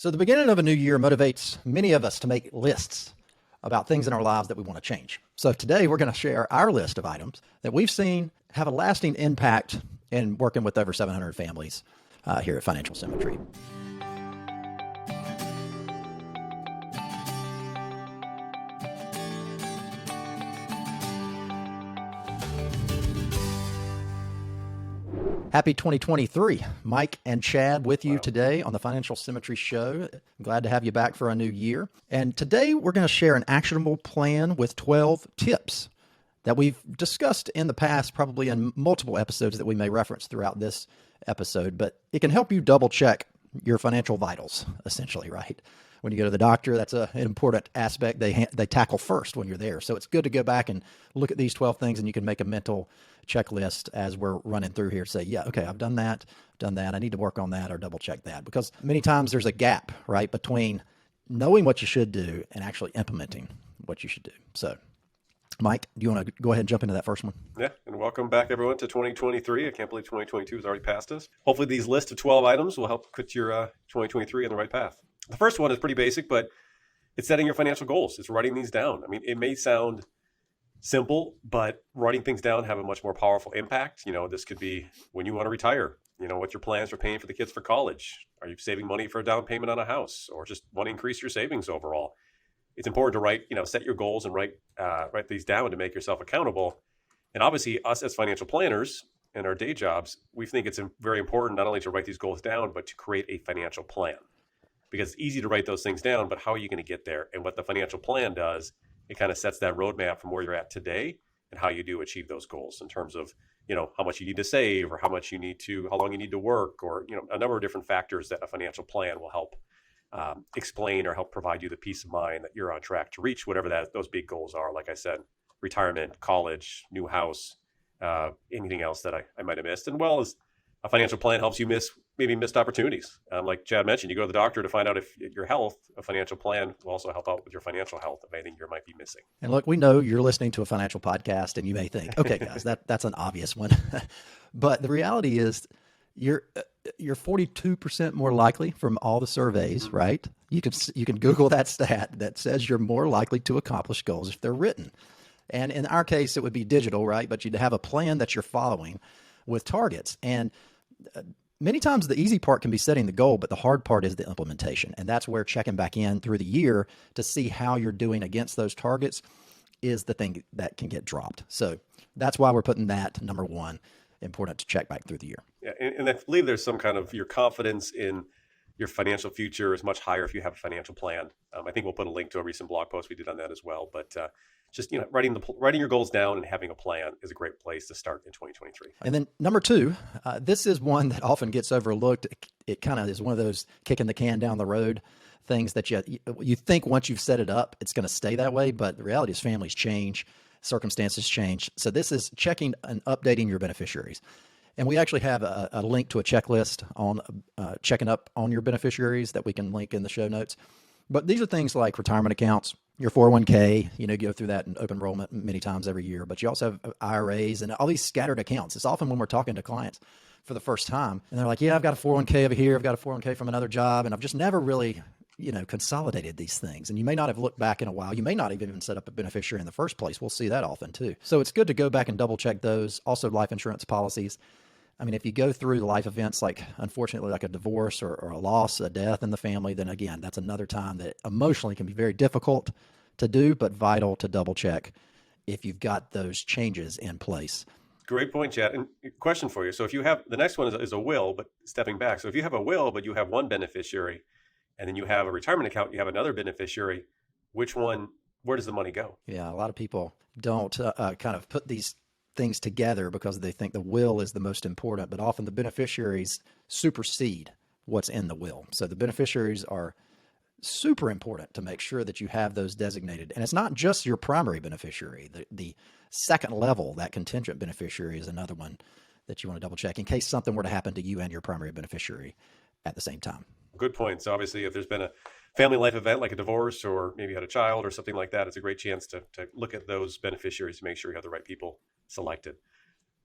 So the beginning of a new year motivates many of us to make lists about things in our lives that we want to change. So today we're going to share our list of items that we've seen have a lasting impact in working with over 700 families here at Financial Symmetry. Happy 2023. Mike and Chad with you today on the Financial Symmetry Show. Glad to have you back for a new year. And today we're going to share an actionable plan with 12 tips that we've discussed in the past, probably in multiple episodes that we may reference throughout this episode, but it can help you double check your financial vitals, essentially, right? When you go to the doctor, that's an important aspect they tackle first when you're there. So it's good to go back and look at these 12 things, and you can make a mental checklist as we're running through here. Say, yeah, okay, I've done that. I need to work on that or double check that, because many times there's a gap, right, between knowing what you should do and actually implementing what you should do. So, Mike, do you want to go ahead and jump into that first one? Yeah, and welcome back, everyone, to 2023. I can't believe 2022 has already passed us. Hopefully these list of 12 items will help put your 2023 on the right path. The first one is pretty basic, but it's setting your financial goals. It's writing these down. I mean, it may sound simple, but writing things down have a much more powerful impact. This could be when you want to retire. What's your plans for paying for the kids for college? Are you saving money for a down payment on a house, or just want to increase your savings overall? It's important to write, set your goals and write these down to make yourself accountable. And obviously, us as financial planners in our day jobs, we think it's very important not only to write these goals down, but to create a financial plan. Because it's easy to write those things down, but how are you going to get there? And what the financial plan does, it kind of sets that roadmap from where you're at today and how you do achieve those goals in terms of, how much you need to save, or how long you need to work, or, a number of different factors that a financial plan will help explain or help provide you the peace of mind that you're on track to reach whatever those big goals are. Like I said, retirement, college, new house, anything else that I might have missed. And well as a financial plan helps you maybe missed opportunities. Like Chad mentioned, you go to the doctor to find out if your health, a financial plan will also help out with your financial health of anything you might be missing. And look, we know you're listening to a financial podcast and you may think, okay, guys, that's an obvious one. But the reality is you're 42% more likely from all the surveys, right? You can Google that stat that says you're more likely to accomplish goals if they're written. And in our case, it would be digital, right? But you'd have a plan that you're following with targets. And many times the easy part can be setting the goal, but the hard part is the implementation. And that's where checking back in through the year to see how you're doing against those targets is the thing that can get dropped. So that's why we're putting that number one, important to check back through the year. Yeah, and I believe there's some kind of your confidence in your financial future is much higher if you have a financial plan. I think we'll put a link to a recent blog post we did on that as well. But just writing your goals down and having a plan is a great place to start in 2023. And then number two, this is one that often gets overlooked. It kind of is one of those kicking the can down the road things that you think once you've set it up, it's going to stay that way. But the reality is families change, circumstances change. So this is checking and updating your beneficiaries. And we actually have a link to a checklist on checking up on your beneficiaries that we can link in the show notes. But these are things like retirement accounts, your 401k, go through that in open enrollment many times every year. But you also have IRAs and all these scattered accounts. It's often when we're talking to clients for the first time and they're like, yeah, I've got a 401k over here. I've got a 401k from another job. And I've just never really, consolidated these things. And you may not have looked back in a while. You may not have even set up a beneficiary in the first place. We'll see that often too. So it's good to go back and double check those. Also life insurance policies. I mean, if you go through the life events, like unfortunately, like a divorce or a loss, a death in the family, then again, that's another time that emotionally can be very difficult to do, but vital to double check if you've got those changes in place. Great point, Chad. And question for you. So if you have, the next one is a will, but stepping back. So if you have a will, but you have one beneficiary, and then you have a retirement account, you have another beneficiary, where does the money go? Yeah, a lot of people don't kind of put these things together because they think the will is the most important, but often the beneficiaries supersede what's in the will. So the beneficiaries are super important to make sure that you have those designated. And it's not just your primary beneficiary. The second level, that contingent beneficiary, is another one that you want to double check in case something were to happen to you and your primary beneficiary at the same time. Good point. So obviously, if there's been a family life event like a divorce, or maybe you had a child or something like that, it's a great chance to look at those beneficiaries to make sure you have the right people selected.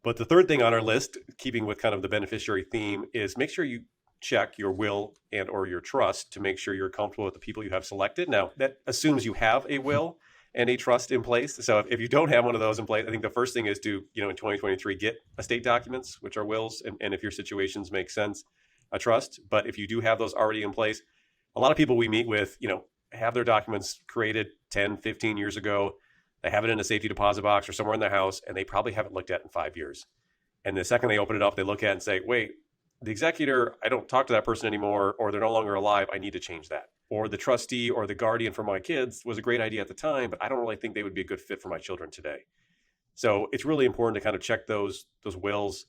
But the third thing on our list, keeping with kind of the beneficiary theme, is make sure you check your will and or your trust to make sure you're comfortable with the people you have selected. Now, that assumes you have a will and a trust in place. So if you don't have one of those in place, I think the first thing is to, in 2023, get estate documents, which are wills, and if your situations make sense, a trust. But if you do have those already in place, a lot of people we meet with, have their documents created 10, 15 years ago. They have it in a safety deposit box or somewhere in their house, and they probably haven't looked at it in 5 years. And the second they open it up, they look at it and say, wait, the executor, I don't talk to that person anymore, or they're no longer alive. I need to change that. Or the trustee or the guardian for my kids was a great idea at the time, but I don't really think they would be a good fit for my children today. So it's really important to kind of check those wills,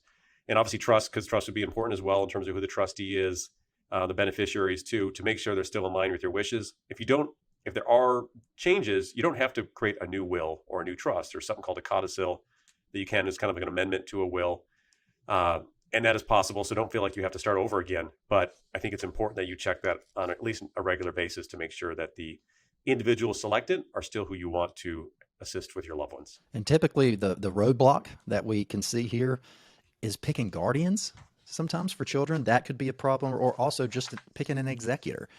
and obviously trust, because trust would be important as well in terms of who the trustee is, the beneficiaries too, to make sure they're still in line with your wishes. If there are changes, you don't have to create a new will or a new trust. There's something called a codicil that you can, as kind of like an amendment to a will. And that is possible. So don't feel like you have to start over again. But I think it's important that you check that on at least a regular basis to make sure that the individuals selected are still who you want to assist with your loved ones. And typically the roadblock that we can see here is picking guardians. Sometimes for children, that could be a problem, or also just picking an executor,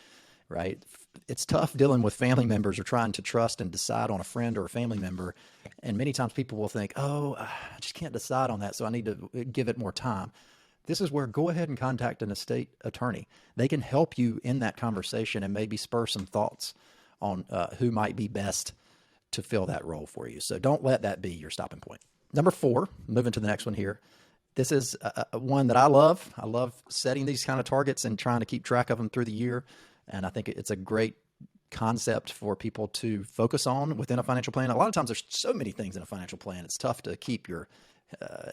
right? It's tough dealing with family members or trying to trust and decide on a friend or a family member. And many times people will think, oh, I just can't decide on that, so I need to give it more time. This is where go ahead and contact an estate attorney. They can help you in that conversation and maybe spur some thoughts on who might be best to fill that role for you. So don't let that be your stopping point. Number 4, moving to the next one here. This is one that I love. I love setting these kind of targets and trying to keep track of them through the year. And I think it's a great concept for people to focus on within a financial plan. A lot of times there's so many things in a financial plan, it's tough to keep your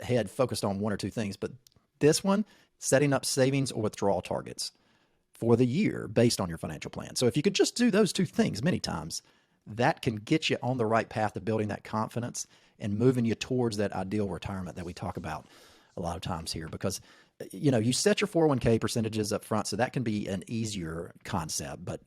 head focused on one or two things. But this one, setting up savings or withdrawal targets for the year based on your financial plan. So if you could just do those two things many times, that can get you on the right path of building that confidence and moving you towards that ideal retirement that we talk about a lot of times here. Because you set your 401k percentages up front, so that can be an easier concept. But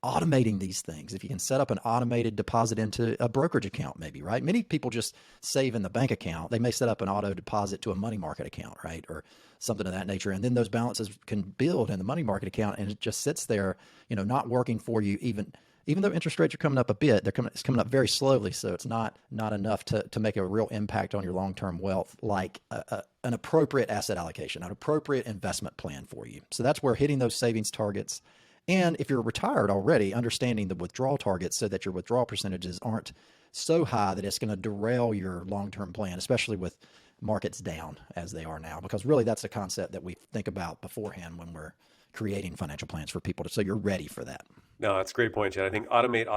automating these things, if you can set up an automated deposit into a brokerage account, maybe, right? Many people just save in the bank account. They may set up an auto deposit to a money market account, right? Or something of that nature. And then those balances can build in the money market account, and it just sits there, not working for you, even though interest rates are coming up a bit. It's coming up very slowly, so it's not enough to make a real impact on your long-term wealth, like an appropriate asset allocation, an appropriate investment plan for you. So that's where hitting those savings targets, and if you're retired already, understanding the withdrawal targets so that your withdrawal percentages aren't so high that it's going to derail your long-term plan, especially with markets down as they are now, because really that's a concept that we think about beforehand when we're creating financial plans for people, so you're ready for that. No, that's a great point, Chad. I think automate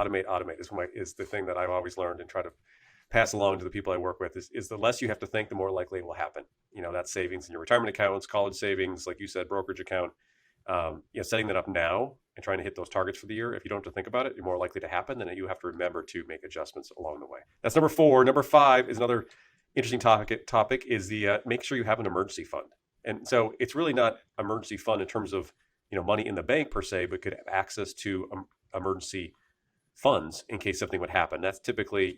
is the thing that I've always learned and try to pass along to the people I work with is the less you have to think, the more likely it will happen. That's savings in your retirement accounts, college savings, like you said, brokerage account. Setting that up now and trying to hit those targets for the year, if you don't have to think about it, you're more likely to happen. Then you have to remember to make adjustments along the way. That's number 4. Number 5 is another interesting topic is the make sure you have an emergency fund. And so it's really not emergency fund in terms of money in the bank per se, but could have access to emergency funds in case something would happen. That's typically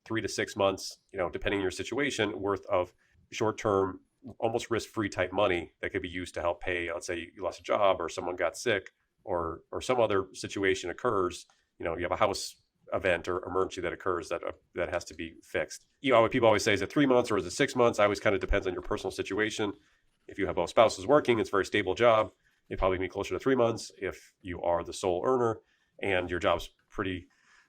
3 to 6 months, depending on your situation, worth of short-term, almost risk-free type money that could be used to help pay. Let's say you lost a job, or someone got sick, or some other situation occurs. You have a house event or emergency that occurs that has to be fixed. What people always say, is it 3 months or is it 6 months? I always kind of depends on your personal situation. If you have both spouses working, it's a very stable job, it probably be closer to 3 months. If you are the sole earner and your job's pretty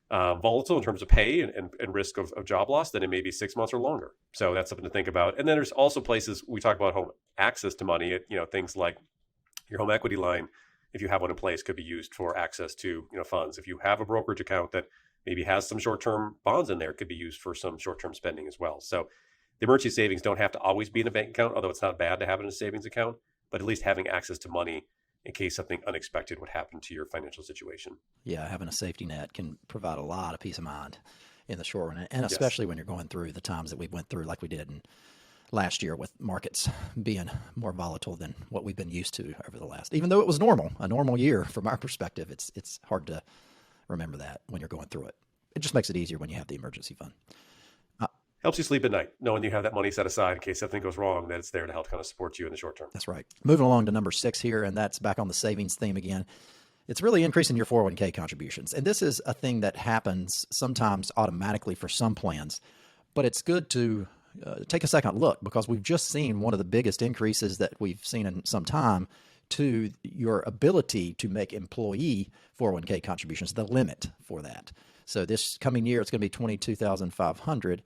volatile in terms of pay and risk of job loss, then it may be 6 months or longer. So that's something to think about. And then there's also places we talk about home access to money. Things like your home equity line, if you have one in place, could be used for access to funds. If you have a brokerage account that maybe has some short-term bonds in there, it could be used for some short-term spending as well. So the emergency savings don't have to always be in a bank account, although it's not bad to have it in a savings account, but at least having access to money in case something unexpected would happen to your financial situation. Yeah, having a safety net can provide a lot of peace of mind in the short run, and especially when you're going through the times that we went through, like we did last year, with markets being more volatile than what we've been used to over the last. Even though it was a normal year from our perspective, it's hard to remember that when you're going through it. It just makes it easier when you have the emergency fund. helps you sleep at night, knowing you have that money set aside in case something goes wrong, that it's there to help kind of support you in the short term. That's right. Moving along to number 6 here, and that's back on the savings theme again. It's really increasing your 401k contributions. And this is a thing that happens sometimes automatically for some plans, but it's good to take a second look, because we've just seen one of the biggest increases that we've seen in some time to your ability to make employee 401k contributions, the limit for that. So this coming year, it's going to be $22,500.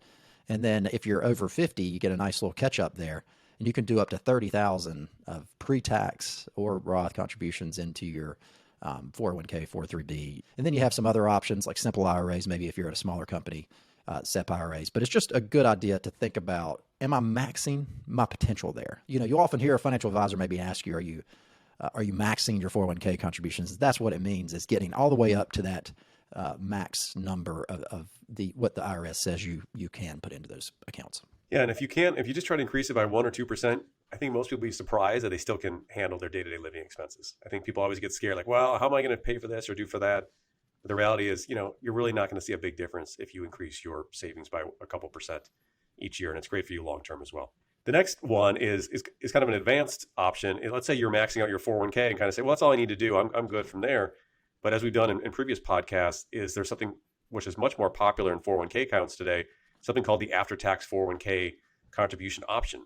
And then if you're over 50, you get a nice little catch up there, and you can do up to $30,000 of pre-tax or Roth contributions into your 401k, 403b. And then you have some other options like simple IRAs, maybe if you're at a smaller company, SEP IRAs. But it's just a good idea to think about, am I maxing my potential there? You know, you often hear a financial advisor maybe ask you, are you maxing your 401k contributions? That's what it means, is getting all the way up to that max number of what the IRS says you can put into those accounts. Yeah, and if you just try to increase it by 1 or 2%, I think most people will be surprised that they still can handle their day-to-day living expenses. I think people always get scared, like, well, how am I going to pay for this or do for that? But the reality is, you're really not going to see a big difference if you increase your savings by a couple percent each year, and it's great for you long-term as well. The next one is kind of an advanced option. Let's say you're maxing out your 401k and kind of say, well, that's all I need to do. I'm good from there. But as we've done in previous podcasts, there's something which is much more popular in 401k accounts today, something called the after-tax 401k contribution option.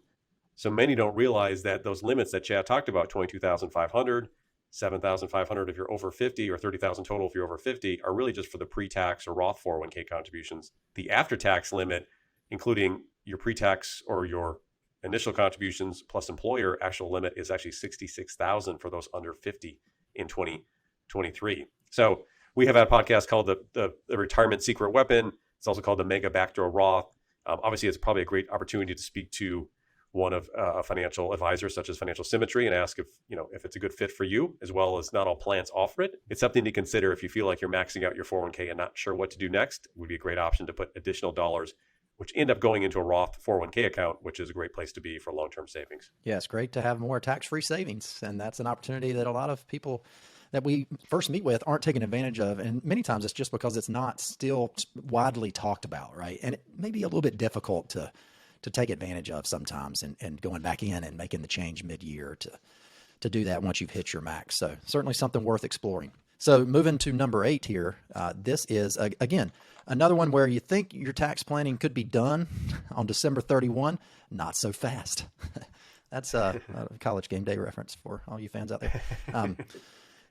So many don't realize that those limits that Chad talked about, $22,500, $7,500 if you're over 50, or $30,000 total if you're over 50, are really just for the pre-tax or Roth 401k contributions. The after-tax limit, including your pre-tax or your initial contributions plus employer, actual limit is actually $66,000 for those under 50 in 2023. So we have had a podcast called the Retirement Secret Weapon. It's also called the Mega Backdoor Roth. Obviously, it's probably a great opportunity to speak to one of a financial advisor such as Financial Symmetry and ask if it's a good fit for you, as well as not all plans offer it. It's something to consider if you feel like you're maxing out your 401k and not sure what to do next. It would be a great option to put additional dollars, which end up going into a Roth 401k account, which is a great place to be for long-term savings. Yeah, it's great to have more tax-free savings. And that's an opportunity that a lot of people that we first meet with aren't taking advantage of. And many times it's just because it's not still widely talked about, right? And it may be a little bit difficult to take advantage of sometimes, and going back in and making the change mid-year to do that once you've hit your max. So certainly something worth exploring. So moving to number 8 here, this is, again, another one where you think your tax planning could be done on December 31. Not so fast. That's a college game day reference for all you fans out there.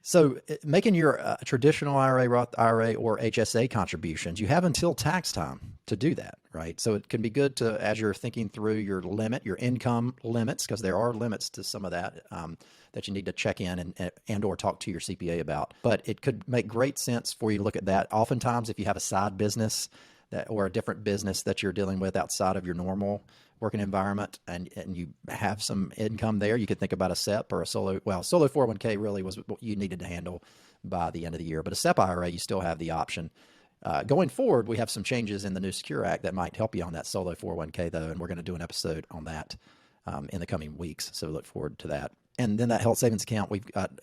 So making your traditional IRA, Roth IRA, or HSA contributions, you have until tax time to do that, right? So it can be good to, as you're thinking through your limit, your income limits, because there are limits to some of that that you need to check in and or talk to your CPA about. But it could make great sense for you to look at that. Oftentimes, if you have a side business or a different business that you're dealing with outside of your normal working environment, and you have some income there, you could think about a SEP or solo 401k really was what you needed to handle by the end of the year. But a SEP IRA, you still have the option. Going forward, we have some changes in the new Secure Act that might help you on that solo 401k though, and we're going to do an episode on that in the coming weeks. So look forward to that. And then that health savings account,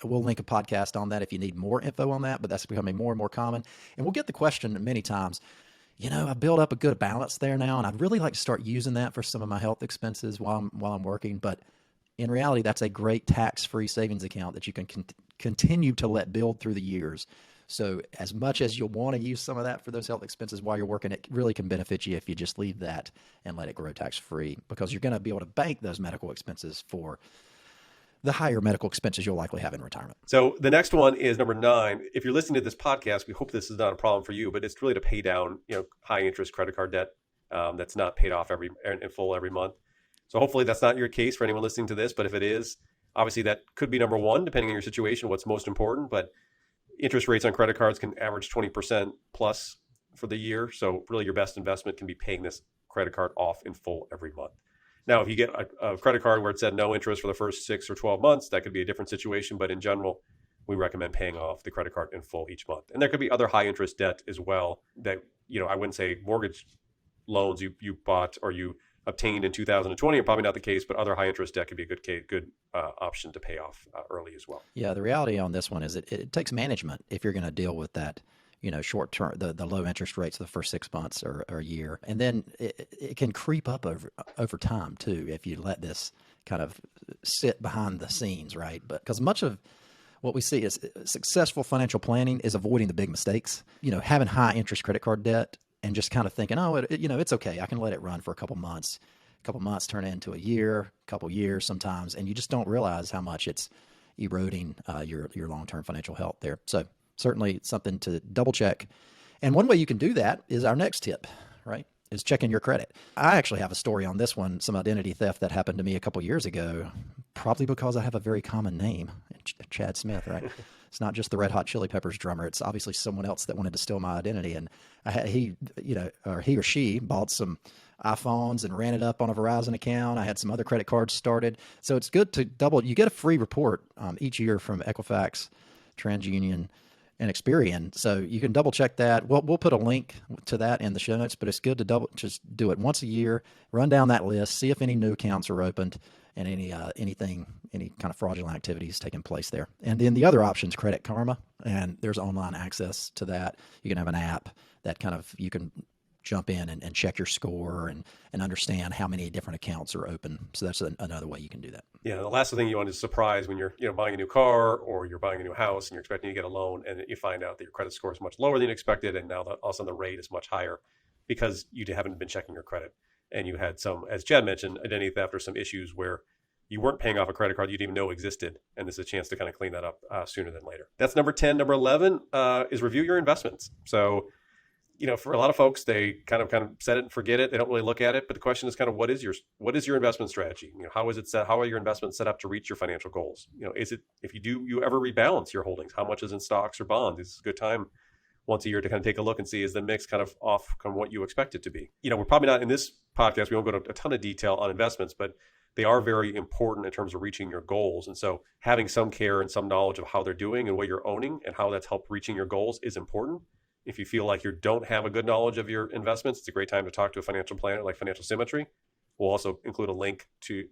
we'll link a podcast on that if you need more info on that, but that's becoming more and more common. And we'll get the question many times, I build up a good balance there now, and I'd really like to start using that for some of my health expenses while I'm working. But in reality, that's a great tax-free savings account that you can continue to let build through the years. So as much as you'll want to use some of that for those health expenses while you're working, it really can benefit you if you just leave that and let it grow tax-free, because you're going to be able to bank those medical expenses for the higher medical expenses you'll likely have in retirement. So the next one is number 9. If you're listening to this podcast, we hope this is not a problem for you, but it's really to pay down, high interest credit card debt that's not paid off in full every month. So hopefully that's not your case for anyone listening to this, but if it is, obviously that could be number 1, depending on your situation, what's most important. But interest rates on credit cards can average 20% plus for the year. So really your best investment can be paying this credit card off in full every month. Now, if you get a credit card where it said no interest for the first 6 or 12 months, that could be a different situation. But in general, we recommend paying off the credit card in full each month. And there could be other high interest debt as well that, I wouldn't say mortgage loans you bought or you obtained in 2020 are probably not the case, but other high interest debt could be a good option to pay off early as well. Yeah, the reality on this one is it takes management if you're going to deal with that short term, the low interest rates of the first 6 months or a year. And then it can creep up over time too, if you let this kind of sit behind the scenes, right? But because much of what we see is successful financial planning is avoiding the big mistakes, having high interest credit card debt and just kind of thinking, oh, it's okay. I can let it run for a couple months. A couple months turn into a year, a couple years sometimes, and you just don't realize how much it's eroding your long-term financial health there. So certainly something to double check. And one way you can do that is our next tip, right? Is checking your credit. I actually have a story on this one, some identity theft that happened to me a couple years ago, probably because I have a very common name, Chad Smith, right? It's not just the Red Hot Chili Peppers drummer. It's obviously someone else that wanted to steal my identity. And he or she bought some iPhones and ran it up on a Verizon account. I had some other credit cards started. So it's good to you get a free report each year from Equifax, TransUnion, and Experian. So you can double check that. We'll put a link to that in the show notes, but it's good to just do it once a year, run down that list, see if any new accounts are opened and any kind of fraudulent activities taking place there. And then the other option is Credit Karma, and there's online access to that. You can have an app that you can jump in and check your score and understand how many different accounts are open. So that's another way you can do that. Yeah, the last thing you want is surprise when you're buying a new car or you're buying a new house and you're expecting to get a loan and you find out that your credit score is much lower than you expected, and now all of a sudden the rate is much higher because you haven't been checking your credit. And you had some, as Chad mentioned, identity theft or some issues where you weren't paying off a credit card you didn't even know existed. And this is a chance to kind of clean that up sooner than later. That's number 10. Number 11 is review your investments. So, for a lot of folks, they kind of set it and forget it. They don't really look at it. But the question is kind of what is your investment strategy? How is it set? How are your investments set up to reach your financial goals? Is it, if you ever rebalance your holdings, how much is in stocks or bonds? This is a good time once a year to kind of take a look and see, is the mix kind of off from what you expect it to be? We're probably not in this podcast. We won't go into a ton of detail on investments, but they are very important in terms of reaching your goals. And so having some care and some knowledge of how they're doing and what you're owning and how that's helped reaching your goals is important. If you feel like you don't have a good knowledge of your investments, it's a great time to talk to a financial planner like Financial Symmetry. We'll also include a link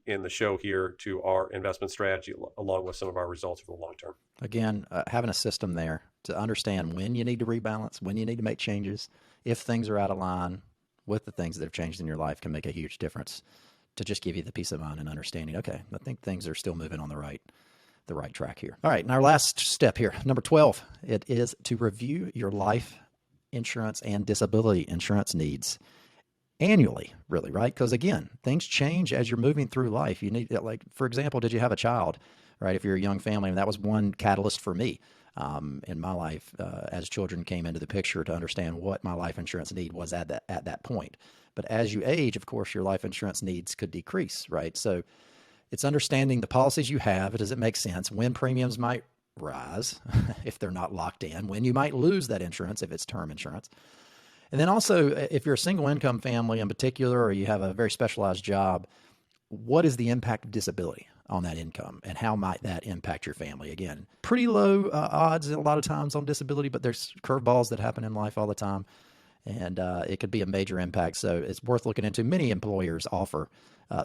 in the show here to our investment strategy along with some of our results for the long term. Again, having a system there to understand when you need to rebalance, when you need to make changes, if things are out of line with the things that have changed in your life can make a huge difference to just give you the peace of mind and understanding, okay, I think things are still moving on the right track here. All right, and our last step here, number 12, it is to review your life insurance and disability insurance needs annually, really, right? Because again, things change as you're moving through life. You need, like, for example, did you have a child, right? If you're a young family, and that was one catalyst for me in my life as children came into the picture to understand what my life insurance need was at that point. But as you age, of course, your life insurance needs could decrease, right? So it's understanding the policies you have. Does it make sense? When premiums might rise if they're not locked in, when you might lose that insurance if it's term insurance. And then also, if you're a single income family in particular, or you have a very specialized job, what is the impact of disability on that income and how might that impact your family? Again, pretty low odds a lot of times on disability, but there's curveballs that happen in life all the time. And it could be a major impact. So it's worth looking into. Many employers offer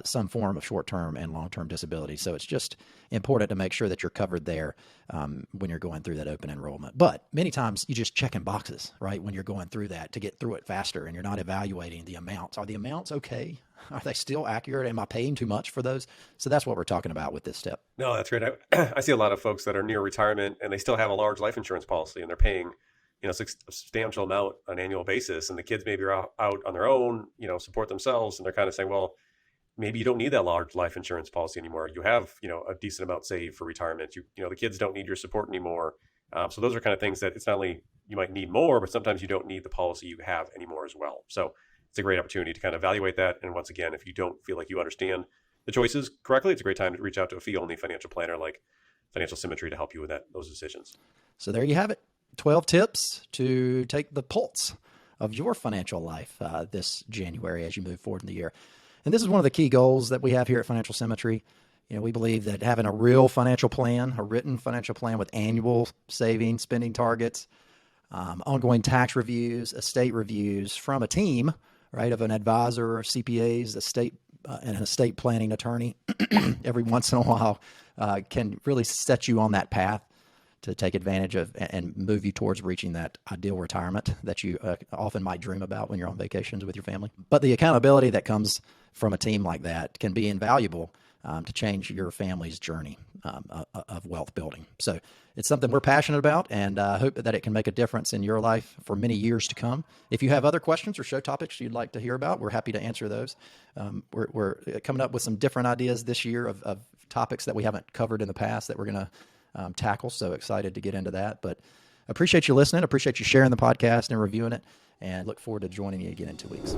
some form of short-term and long-term disability. So it's just important to make sure that you're covered there when you're going through that open enrollment. But many times you just checking boxes, right, when you're going through that to get through it faster, and you're not evaluating the amounts. Are the amounts okay? Are they still accurate? Am I paying too much for those? So that's what we're talking about with this step. No, that's great. I see a lot of folks that are near retirement and they still have a large life insurance policy and they're paying a substantial amount on an annual basis, and the kids maybe are out on their own, support themselves, and they're kind of saying, well, maybe you don't need that large life insurance policy anymore. You have, a decent amount saved for retirement. The kids don't need your support anymore. So those are kind of things that it's not only you might need more, but sometimes you don't need the policy you have anymore as well. So it's a great opportunity to kind of evaluate that. And once again, if you don't feel like you understand the choices correctly, it's a great time to reach out to a fee-only financial planner like Financial Symmetry to help you with those decisions. So there you have it. 12 tips to take the pulse of your financial life this January as you move forward in the year. And this is one of the key goals that we have here at Financial Symmetry. We believe that having a real financial plan, a written financial plan with annual saving, spending targets, ongoing tax reviews, estate reviews from a team, right, of an advisor, CPAs, and an estate planning attorney every once in a while can really set you on that path to take advantage of and move you towards reaching that ideal retirement that you often might dream about when you're on vacations with your family. But the accountability that comes from a team like that can be invaluable to change your family's journey of wealth building. So it's something we're passionate about, and I hope that it can make a difference in your life for many years to come. If you have other questions or show topics you'd like to hear about, we're happy to answer those. We're coming up with some different ideas this year of topics that we haven't covered in the past that we're going to tackle. So excited to get into that. But appreciate you listening. Appreciate you sharing the podcast and reviewing it, and look forward to joining you again in 2 weeks.